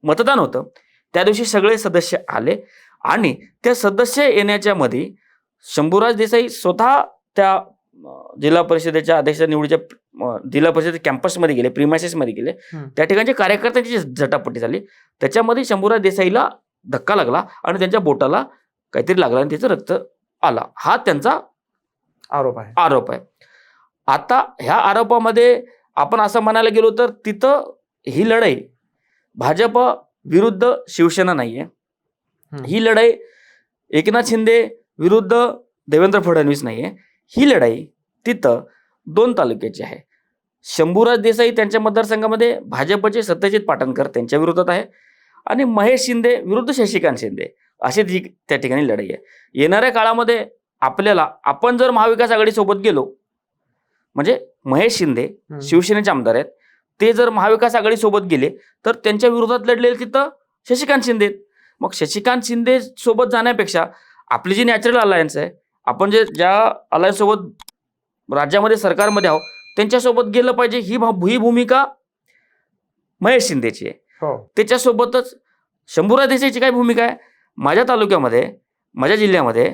मतदान होतं त्या दिवशी सगळे सदस्य आले आणि त्या सदस्य येण्याच्या मध्ये शंभूराज देसाई स्वतः त्या जिल्हा परिषदेच्या अध्यक्ष निवडीच्या जिल्हा परिषद कॅम्पसमध्ये गेले, प्रिमायसेसमध्ये गेले. त्या ठिकाणच्या कार्यकर्त्यांची झटापटी झाली. त्याच्यामध्ये शंभूराज देसाईला धक्का लागला आणि त्यांच्या बोटाला काहीतरी लागला आणि त्याचं रक्त आला. हा त्यांचा आरोप आहे. आता ह्या आरोपामध्ये आपण असं म्हणायला गेलो तर तिथं ही लढाई भाजप विरुद्ध शिवसेना नाहीये. ही लढाई एकनाथ शिंदे विरुद्ध देवेंद्र फडणवीस नाहीये. ही लढाई तिथं 2 तालुक्याची आहे. शंभूराज देसाई त्यांच्या मतदारसंघामध्ये भाजपचे सत्यजित पाटणकर त्यांच्या विरोधात आहे आणि महेश शिंदे विरुद्ध शशिकांत शिंदे अशी त्या ठिकाणी लढाई आहे. येणाऱ्या काळामध्ये आपण जर महाविकास आघाडी सोबत गेलो, म्हणजे महेश शिंदे शिवसेनेचे आमदार आहेत, ते जर महाविकास आघाडी सोबत गेले तर त्यांच्या विरोधात लढलेले तिथं शशिकांत शिंदे. मग शशिकांत शिंदे सोबत जाण्यापेक्षा आपली जी नॅचरल अलायन्स आहे, आपण ज्या अलायन्स सोबत राज्यामध्ये सरकारमध्ये आहोत त्यांच्यासोबत गेलं पाहिजे, ही भूमिका महेश शिंदेची आहे. त्याच्यासोबतच शंभूराज देसाईची काय भूमिका आहे, माझ्या तालुक्यामध्ये माझ्या जिल्ह्यामध्ये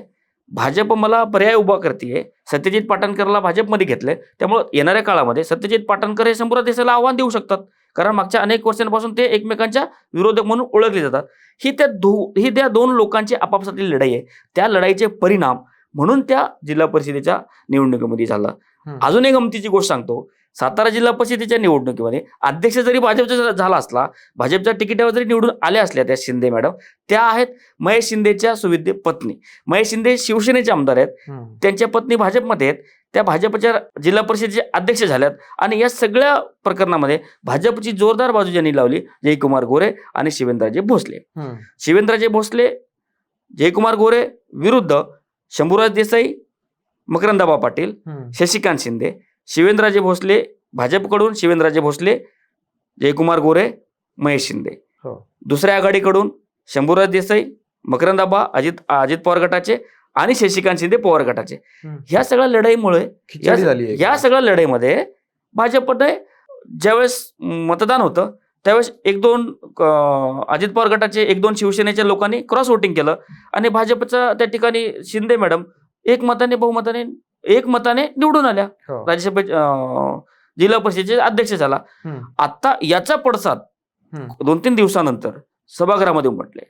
भाजप मला पर्याय उभा करते, सत्यजित पाटणकरला भाजपमध्ये घेतलंय, त्यामुळे येणाऱ्या काळामध्ये सत्यजित पाटणकर हे शंभूराज देसाईला आव्हान देऊ शकतात. कारण मागच्या अनेक वर्षांपासून ते एकमेकांच्या विरोधक म्हणून ओळखले जातात. ही त्या दोन लोकांची आपापसातली लढाई आहे. त्या लढाईचे परिणाम म्हणून त्या जिल्हा परिषदेच्या निवडणुकीमध्ये झाला. अजून एक गमतीची गोष्ट सांगतो. सातारा जिल्हा परिषदेच्या निवडणुकीमध्ये अध्यक्ष जरी भाजपचा झाला असला, भाजपच्या तिकिटावर जरी निवडून आल्या असल्या त्या शिंदे मॅडम, त्या आहेत महेश शिंदेच्या सुविद्य पत्नी. महेश शिंदे शिवसेनेचे आमदार आहेत, त्यांच्या पत्नी भाजपमध्ये आहेत, त्या भाजपच्या जिल्हा परिषदेचे अध्यक्ष झाल्यात. आणि या सगळ्या प्रकरणामध्ये भाजपची जोरदार बाजू ज्यांनी लावली जयकुमार गोरे आणि शिवेंद्रराजे भोसले. शिवेंद्रराजे भोसले, जयकुमार गोरे विरुद्ध शंभूराज देसाई, मकरंदाबा पाटील, शशिकांत शिंदे. शिवेंद्रराजे भोसले भाजपकडून, शिवेंद्रराजे भोसले, जयकुमार गोरे, महेश शिंदे. दुसऱ्या आघाडीकडून शंभूराज देसाई, मकरंदाबा अजित पवार गटाचे आणि शशिकांत शिंदे पवार गटाचे. ह्या सगळ्या लढाईमुळे या सगळ्या लढाईमध्ये भाजपने ज्यावेळेस मतदान होतं त्यावेळेस 1-2 अजित पवार गटाचे 1-2 शिवसेनेच्या लोकांनी क्रॉस वोटिंग केलं आणि भाजपचा त्या ठिकाणी शिंदे मॅडम एकमताने निवडून आल्या. राज्यसभे जिल्हा परिषदेचे अध्यक्ष झाला. आता याचा पडसाद 2-3 दिवसानंतर सभागृहामध्ये उमटले.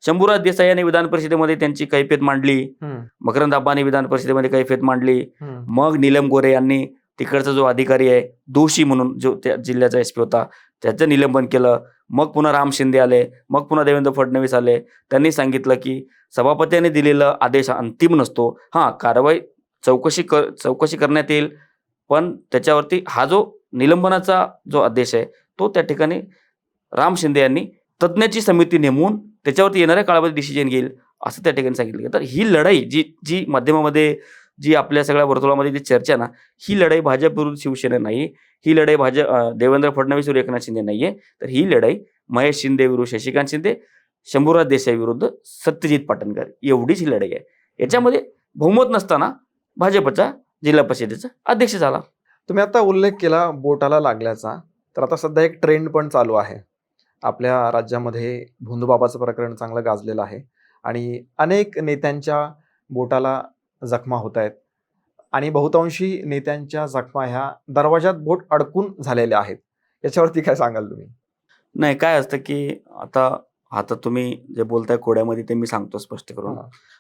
शंभूराज देसाई यांनी विधान परिषदेमध्ये त्यांची कैफियत मांडली, मकरंदाबाने विधान परिषदेमध्ये कैफियत मांडली. मग नीलम गोरे यांनी तिकडचा जो अधिकारी आहे दोषी म्हणून जो त्या जिल्ह्याचा एसपी होता त्याचं निलंबन केलं. मग पुन्हा राम शिंदे आले, मग पुन्हा देवेंद्र फडणवीस आले. त्यांनी सांगितलं की सभापतीने दिलेला आदेश अंतिम नसतो, कारवाई चौकशी करण्यात येईल, पण त्याच्यावरती हा जो निलंबनाचा जो आदेश आहे तो त्या ठिकाणी राम शिंदे यांनी तज्ज्ञाची समिती नेमून त्याच्यावरती येणाऱ्या काळामध्ये डिसिजन घेईल असं त्या ठिकाणी सांगितलं. तर ही लढाई जी माध्यमामध्ये जी आपल्या सगळ्या वर्तुळामध्ये जी चर्चा ना, ही लढाई भाजप विरुद्ध शिवसेना नाही, ही लढाई देवेंद्र फडणवीस विरुद्ध एकनाथ शिंदे नाहीये, तर ही लढाई महेश शिंदे विरुद्ध शशिकांत शिंदे, शंभूराज देसाई विरुद्ध सत्यजित पाटणकर एवढीच ही लढाई आहे. याच्यामध्ये बहुमत नसताना भाजपचा जिल्हा परिषदेचा अध्यक्ष झाला. तुम्ही आता उल्लेख केला बोटाला लागल्याचा, तर आता सध्या एक ट्रेंड पण चालू आहे आपल्या राज्यामध्ये. भोंदूबाबाचं प्रकरण चांगलं गाजलेलं आहे आणि अनेक नेत्यांच्या बोटाला जखमा होत आहेत आणि बहुतांशी नेत्यांच्या जखमा ह्या दरवाजात बोट अडकून झालेल्या आहेत. याच्यावरती काय सांगाल तुम्ही? नाही, काय असतं की आता तुम्ही जे बोलताय कोड्यामध्ये ते मी सांगतो स्पष्ट करून.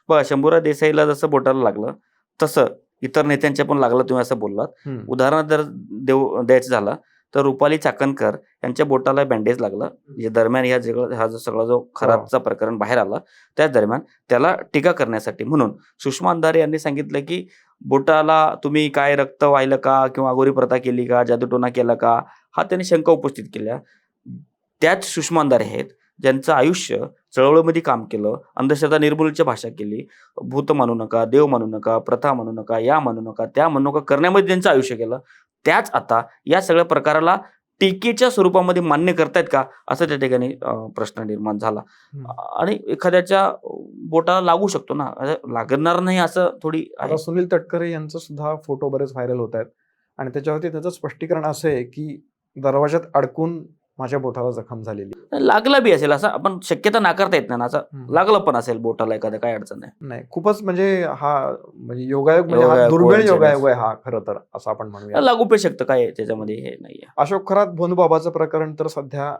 बघा, शंभूराज देसाईला जसं बोटाला लागलं तसं इतर नेत्यांच्या पण लागलं, तुम्ही असं बोललात. उदाहरण जर द्यायचं झालं तर रुपाली चाकणकर यांच्या बोटाला बँडेज लागलं. जे दरम्यान हा जो सगळा जो खराबचा प्रकरण बाहेर आला त्याच दरम्यान त्याला टीका करण्यासाठी म्हणून सुषमा अंधारे यांनी सांगितलं की बोटाला तुम्ही काय रक्त वाहिलं का किंवा अघोरी प्रथा केली का, जादूटोना केला का, हा त्यांनी शंका उपस्थित केल्या. त्याच सुषमा अंधारे आहेत ज्यांचं आयुष्य चळवळीमध्ये काम केलं, अंधश्रद्धा निर्मूलनाची भाषा केली, भूत मानू नका, देव मानू नका, प्रथा मानू नका, या मानू नका, त्या मानू नका करण्यामध्ये त्यांचं आयुष्य केलं. त्याच आता या सगळ्या प्रकाराला टीकेच्या स्वरूपामध्ये मान्य करतायत का, असं त्या ठिकाणी प्रश्न निर्माण झाला. आणि एखाद्याच्या बोटाला लागू शकतो ना, लागणार नाही असं थोडी आहे. सुनील तटकरे यांचं सुद्धा फोटो बरेच व्हायरल होत आहेत आणि त्याच्यावरती त्याचं स्पष्टीकरण असं आहे की दरवाजात अडकून माझ्या बोटाला जखम झालेली. लागला बी असेल असं आपण शक्यता नाकारता येत नाही ना, असं लागलं पण असेल बोटाला एखाद्या, काय अडचण नाही. खूपच म्हणजे योगायोग, म्हणजे दुर्मिळ योगायोग आहे हा खरं तर, असं आपण म्हणूया. लागू पे शकतं, काय त्याच्यामध्ये हे नाहीये. अशोक खरात भोंदूबाबाचं प्रकरण तर सध्या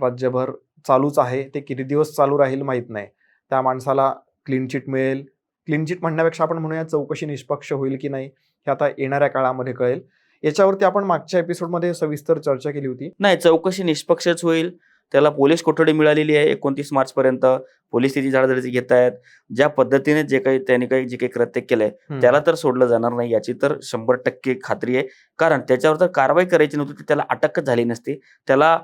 राज्यभर चालूच आहे. ते किती दिवस चालू राहील माहित नाही. त्या माणसाला क्लीन चिट मिळेल, क्लीन चिट म्हणण्यापेक्षा आपण म्हणूया चौकशी निष्पक्ष होईल की नाही हे आता येणाऱ्या काळामध्ये कळेल. याच्यावरती आपण मागच्या एपिसोडमध्ये सविस्तर चर्चा केली होती. नाही, चौकशी निष्पक्षच होईल. त्याला पोलीस कोठडी मिळालेली आहे 29 मार्च पर्यंत. पोलीस तिची झाडाझडती घेत आहेत. ज्या पद्धतीने त्यांनी जे काही कृत्य केलंय त्याला तर सोडलं जाणार नाही याची तर 100% खात्री आहे. कारण त्याच्यावर तर कारवाई करायची नव्हती, त्याला अटकच झाली नसती. त्याला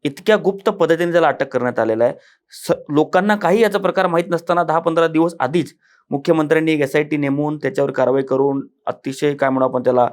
इतक्या गुप्त पद्धतीने त्याला अटक करण्यात आलेलं आहे. लोकांना काही याचा प्रकार माहीत नसताना 10-15 दिवस आधीच मुख्यमंत्र्यांनी SIT नेमून त्याच्यावर कारवाई करून अतिशय काय म्हणू आपण त्याला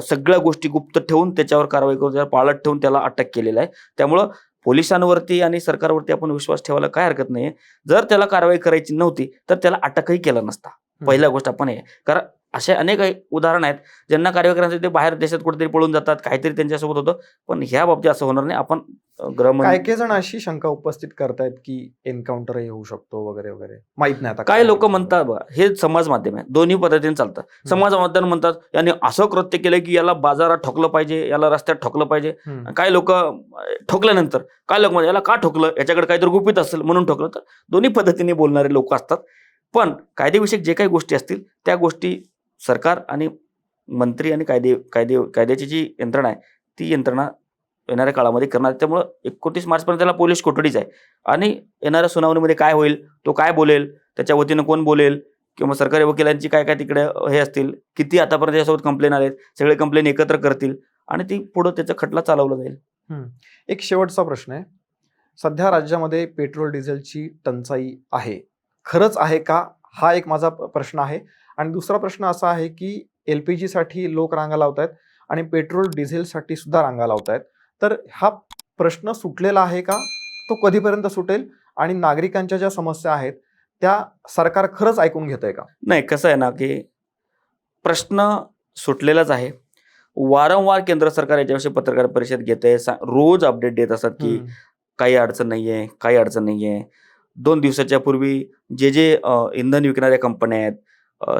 सगळ्या गोष्टी गुप्त ठेवून त्याच्यावर कारवाई करून त्याला पाळत ठेवून त्याला अटक केलेलं आहे. त्यामुळं पोलिसांवरती आणि सरकारवरती आपण विश्वास ठेवायला काय हरकत नाही. जर त्याला कारवाई करायची नव्हती तर त्याला अटकही केला नसता. पहिल्या गोष्ट आपण हे कारण असे अनेक उदाहरण आहेत ज्यांना कार्यकर्त्यांचे ते बाहेर देशात कुठेतरी पळून जातात, काहीतरी त्यांच्यासोबत होतं. पण ह्या बाबतीत असं होणार नाही. आपण काही काही जण अशी शंका उपस्थित करतायत की एन्काउंटरही होऊ शकतो वगैरे वगैरे, माहित नाही आता काही काय लोक होईल. म्हणतात बघा, हे समाज माध्यम आहे, दोन्ही पद्धतीने चालतं. समाज माध्यम म्हणतात याने असं कृत्य केलं की याला बाजारात ठोकलं पाहिजे, याला रस्त्यात ठोकलं पाहिजे. हम्म. काही लोक ठोकल्यानंतर काय लोक म्हणतात याला का ठोकलं, याच्याकडे काहीतरी गुपित असेल म्हणून ठोकलं. तर दोन्ही पद्धतीने बोलणारे लोक असतात. पण कायदेविषयक जे काही गोष्टी असतील त्या गोष्टी सरकार आणि मंत्री आणि कायद्याची जी यंत्रणा आहे ती यंत्रणा येणाऱ्या काळामध्ये करणार. त्यामुळं 29 मार्चपर्यंत त्याला पोलीस कोठडीच आहे. आणि येणाऱ्या सुनावणीमध्ये काय होईल, तो काय बोलेल, त्याच्या वतीनं कोण बोलेल, किंवा सरकारी वकिलांची काय काय तिकडे हे असतील, किती आतापर्यंत यासोबत कंप्लेन आलेत, सगळे कंप्लेन एकत्र करतील आणि ती पुढं त्याचा खटला चालवला जाईल. एक शेवटचा प्रश्न आहे. सध्या राज्यामध्ये पेट्रोल डिझेलची टंचाई आहे, खरंच आहे का, हा एक माझा प्रश्न आहे. आणि दुसरा प्रश्न असा आहे की LPG साठी लोक रांगा लावत आहेत आणि पेट्रोल डिझेलसाठी सुद्धा रांगा लावत आहेत. तर हा प्रश्न सुटलेला आहे का, तो कधीपर्यंत सुटेल, आणि नागरिकांच्या ज्या समस्या आहेत त्या सरकार खरंच ऐकून घेतंय का? नाही, कसं आहे ना की प्रश्न सुटलेलाच आहे. वारंवार केंद्र सरकार याच्याविषयी पत्रकार परिषद घेते, रोज अपडेट देत असतात की काही अडचण नाहीये, काही अडचण नाहीये. 2 दिवसाच्या पूर्वी जे इंधन विकणाऱ्या कंपन्या आहेत,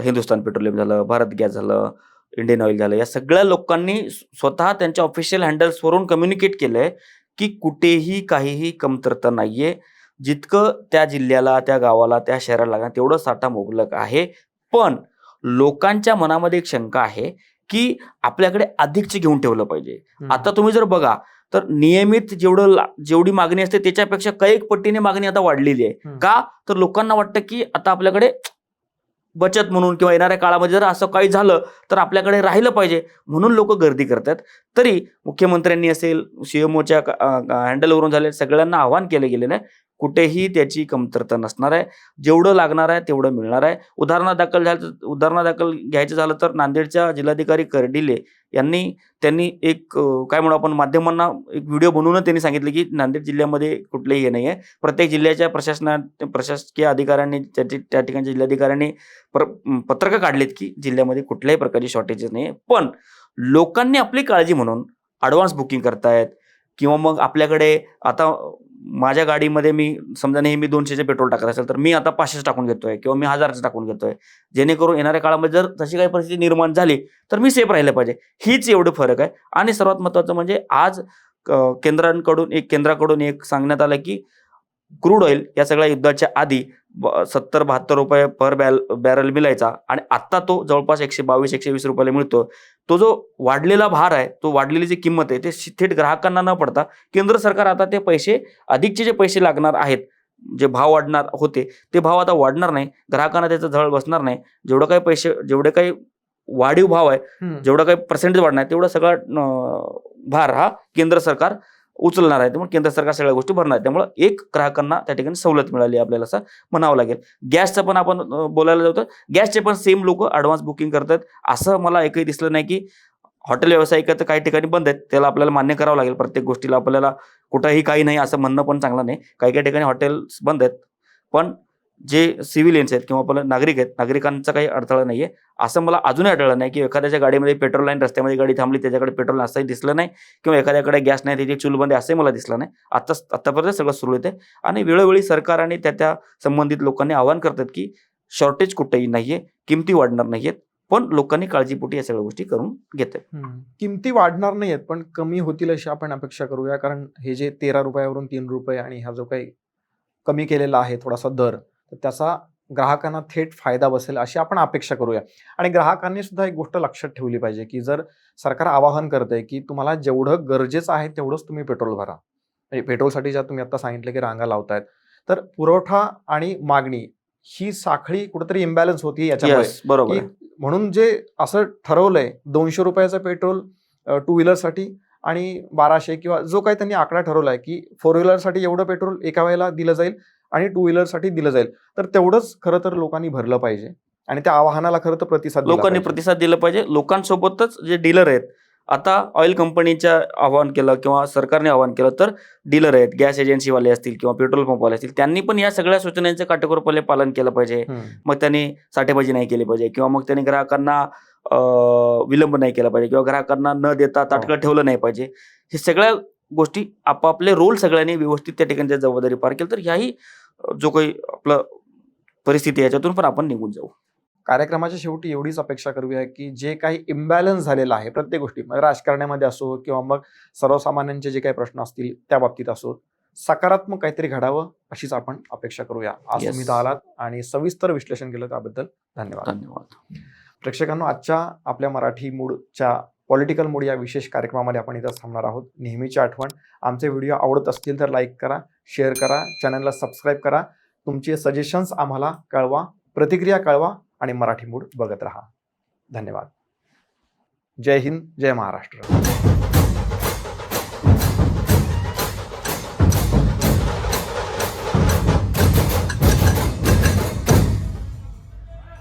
हिंदुस्थान पेट्रोलियम झालं, भारत गॅस झालं, इंडियन ऑइल झालं, या सगळ्या लोकांनी स्वतः त्यांच्या ऑफिशियल हँडल्सवरून कम्युनिकेट केलंय की कुठेही काहीही कमतरता नाहीये. जितकं त्या जिल्ह्याला, त्या गावाला, त्या शहराला लागणार तेवढं साठा मुबलक आहे. पण लोकांच्या मनामध्ये एक शंका आहे की आपल्याकडे अधिकचे घेऊन ठेवलं पाहिजे. आता तुम्ही जर बघा तर नियमित जेवढी मागणी असते त्याच्यापेक्षा कैक पटीने मागणी आता वाढलेली आहे. का तर लोकांना वाटतं की आता आपल्याकडे बचत म्हणून किंवा येणाऱ्या काळामध्ये जर असं काही झालं तर आपल्याकडे राहिलं पाहिजे म्हणून लोक गर्दी करतात. तरी मुख्यमंत्र्यांनी असेल, CMOच्या हँडलवरून झाले, सगळ्यांना आवाहन केलं गेलेलं आहे, कुठेही त्याची कमतरता नसणार आहे. जेवढं लागणार आहे तेवढं मिळणार आहे. उदाहरणादाखल घ्यायचं झालं तर नांदेडच्या जिल्हाधिकारी कर्डिले त्यांनी एक काय म्हणू आपण माध्यमांना एक व्हिडिओ बनवून त्यांनी सांगितलं की नांदेड जिल्ह्यामध्ये कुठलेही हे नाही आहे. प्रत्येक जिल्ह्याच्या प्रशासकीय अधिकाऱ्यांनी त्या ठिकाणच्या जिल्हाधिकाऱ्यांनी पत्रकं काढलीत की जिल्ह्यामध्ये कुठल्याही प्रकारची शॉर्टेजेस नाही आहे. पण लोकांनी आपली काळजी म्हणून ॲडव्हान्स बुकिंग करतायत, किंवा मग आपल्याकडे आता माझ्या गाडीमध्ये मी समजा नेहमी 200चे पेट्रोल टाकत असेल तर मी आता 500 टाकून घेतोय किंवा मी 1000चं टाकून घेतोय, जेणेकरून येणाऱ्या काळामध्ये जर तशी काही परिस्थिती निर्माण झाली तर मी सेफ राहिलं पाहिजे. हीच एवढं फरक आहे. आणि सर्वात महत्त्वाचं म्हणजे आज केंद्राकडून एक सांगण्यात आलं की क्रूड ऑइल या सगळ्या युद्धाच्या आधी 70-72 रुपये पर बॅरल मिळायचा आणि आत्ता तो जवळपास 122-120 रुपयाला मिळतो. तो जो वाढलेला भार आहे, तो वाढलेली जी किंमत आहे, ते थेट ग्राहकांना न पडता केंद्र सरकार आता ते पैसे, अधिकचे जे पैसे लागणार आहेत, जे भाव वाढणार होते ते भाव आता वाढणार नाही, ग्राहकांना त्याचं झळ बसणार नाही. जेवढे काही वाढीव भाव आहे, जेवढा काही पर्सेंटेज वाढणार आहे, तेवढा सगळा भार हा केंद्र सरकार उचलणार आहे. त्यामुळे केंद्र सरकार सगळ्या गोष्टी भरणार आहे. त्यामुळे एक ग्राहकांना त्या ठिकाणी सवलत मिळाली आपल्याला असं म्हणावं लागेल. गॅसचं पण आपण बोलायला जातो, गॅसचे पण सेम लोक ॲडव्हान्स बुकिंग करतात. असं मला एकही दिसलं नाही की हॉटेल व्यावसायिक तर काही ठिकाणी बंद आहेत, त्याला आपल्याला मान्य करावं लागेल. प्रत्येक गोष्टीला आपल्याला कुठंही काही नाही असं म्हणणं पण चांगलं नाही. काही ठिकाणी हॉटेल्स बंद आहेत, पण जे सिव्हिलियन्स आहेत किंवा आपले नागरिक आहेत, नागरिकांचा काही अडथळा नाहीये. असं मला अजूनही आढळलं नाही की एखाद्याच्या गाडीमध्ये पेट्रोल लाईन, रस्त्यामध्ये गाडी थांबली, त्याच्याकडे पेट्रोल असंही दिसलं नाही, किंवा एखाद्याकडे गॅस नाही, त्याची चूल बंद आहे असंही मला दिसलं नाही. आतापर्यंत सगळं सुरळीत आहे. आणि वेळोवेळी सरकार आणि त्या संबंधित लोकांनी आवाहन करतात की शॉर्टेज कुठेही नाहीये, किमती वाढणार नाहीयेत, पण लोकांनी काळजीपोटी या सगळ्या गोष्टी करून घेतात. किमती वाढणार नाहीयेत पण कमी होतील अशी आपण अपेक्षा करूया. कारण हे जे 13 रुपयावरून 3 रुपये आणि हा जो काही कमी केलेला आहे थोडासा दर, तर त्याचा ग्राहकांना थेट फायदा बसेल अशी आपण अपेक्षा करूया. आणि ग्राहकांनी सुद्धा एक गोष्ट लक्षात ठेवली पाहिजे की जर सरकार आवाहन करतंय की तुम्हाला जेवढं गरजेचं आहे तेवढंच तुम्ही पेट्रोल भरा, म्हणजे पेट्रोलसाठी ज्या तुम्ही आता सांगितलं की रांगा लावतायत, तर पुरवठा आणि मागणी ही साखळी कुठेतरी इम्बॅलन्स होती याच्यामुळे. बरोबर. म्हणून जे असं ठरवलंय 200 रुपयाचं पेट्रोल 2 व्हीलरसाठी आणि 1200 किंवा जो काही त्यांनी आकडा ठरवलाय की 4 व्हीलरसाठी एवढं पेट्रोल एका वेळेला दिलं जाईल आणि 2 व्हीलरसाठी दिलं जाईल, तर तेवढंच खरं तर लोकांनी भरलं पाहिजे आणि त्या आवाहनाला खरं तर प्रतिसाद दिला पाहिजे. लोकांसोबतच जे डीलर आहेत आता ऑइल कंपनीच्या आवाहन केलं किंवा सरकारने आवाहन केलं तर डीलर आहेत, गॅस एजन्सीवाले असतील किंवा पेट्रोल पंपवाले असतील, त्यांनी पण या सगळ्या सूचनांचं काटेकोरपणे पालन केलं पाहिजे. मग त्यांनी साठेबाजी नाही केली पाहिजे किंवा मग त्यांनी ग्राहकांना विलंब नाही केला पाहिजे किंवा ग्राहकांना न देता ताटकं ठेवलं नाही पाहिजे. हे सगळ्या गोष्टी आपापले रोल सगळ्यांनी व्यवस्थित त्या ठिकाणी जबाबदारी पार केली तर ह्याही जो काही आपलं परिस्थिती आहे याच्यातून पण आपण निघून जाऊ. कार्यक्रमाच्या शेवटी एवढीच अपेक्षा करूया की जे काही इम्बॅलन्स झालेलं आहे प्रत्येक गोष्टी म्हणजे राजकारणामध्ये असो किंवा मग सर्वसामान्यांचे जे काही प्रश्न असतील त्या बाबतीत असो, सकारात्मक काहीतरी घडावं अशीच आपण अपेक्षा करूया. आज Yes. तुम्ही इथं आलात आणि सविस्तर विश्लेषण केलं त्याबद्दल धन्यवाद. धन्यवाद. प्रेक्षकांनो, आजच्या आपल्या मराठी मूडच्या पॉलिटिकल मूड या विशेष कार्यक्रमामध्ये आपण इथं थांबणार आहोत. नेहमीची आठवण, आमचे व्हिडिओ आवडत असतील तर लाईक करा, शेअर करा, चॅनलला सबस्क्राईब करा, तुमचे सजेशन्स आम्हाला कळवा, प्रतिक्रिया कळवा आणि मराठी मूड बघत राहा. धन्यवाद. जय हिंद, जय महाराष्ट्र.